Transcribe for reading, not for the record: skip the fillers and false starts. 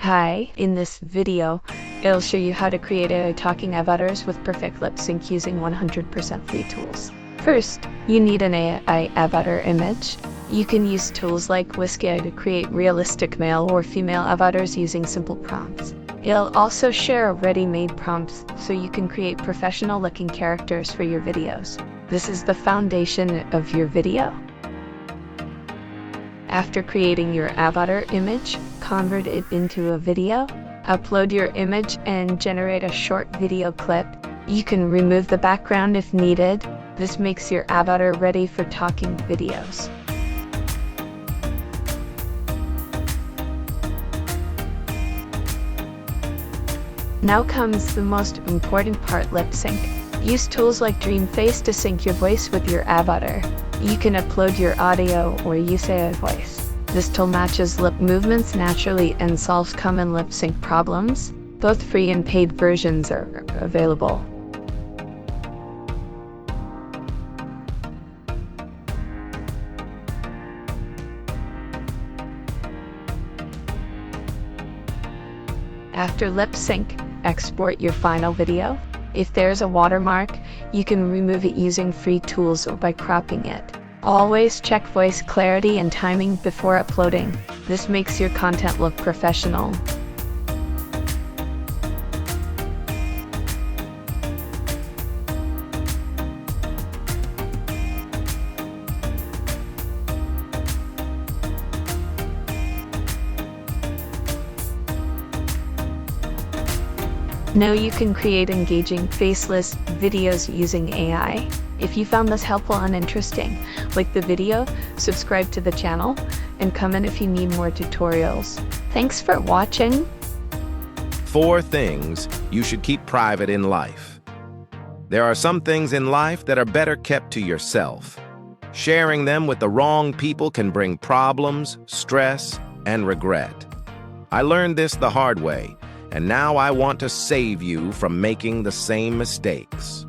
Hi, in this video, it'll show you how to create AI talking avatars with perfect lip sync using 100% free tools. First, you need an AI avatar image. You can use tools like Whiskey to create realistic male or female avatars using simple prompts. It'll also share ready-made prompts so you can create professional-looking characters for your videos. This is the foundation of your video. After creating your avatar image, convert it into a video, upload your image, and generate a short video clip. You can remove the background if needed. This makes your avatar ready for talking videos. Now comes the most important part, lip sync. Use tools like Dreamface to sync your voice with your avatar. You can upload your audio or use AI voice. This tool matches lip movements naturally and solves common lip sync problems. Both free and paid versions are available. After lip sync, export your final video. If there's a watermark, you can remove it using free tools or by cropping it. Always check voice clarity and timing before uploading. This makes your content look professional. Now you can create engaging faceless videos using AI. If you found this helpful and interesting, like the video, subscribe to the channel, and comment if you need more tutorials. Thanks for watching. 4 things you should keep private in life. There are some things in life that are better kept to yourself. Sharing them with the wrong people can bring problems, stress, and regret. I learned this the hard way, and now I want to save you from making the same mistakes.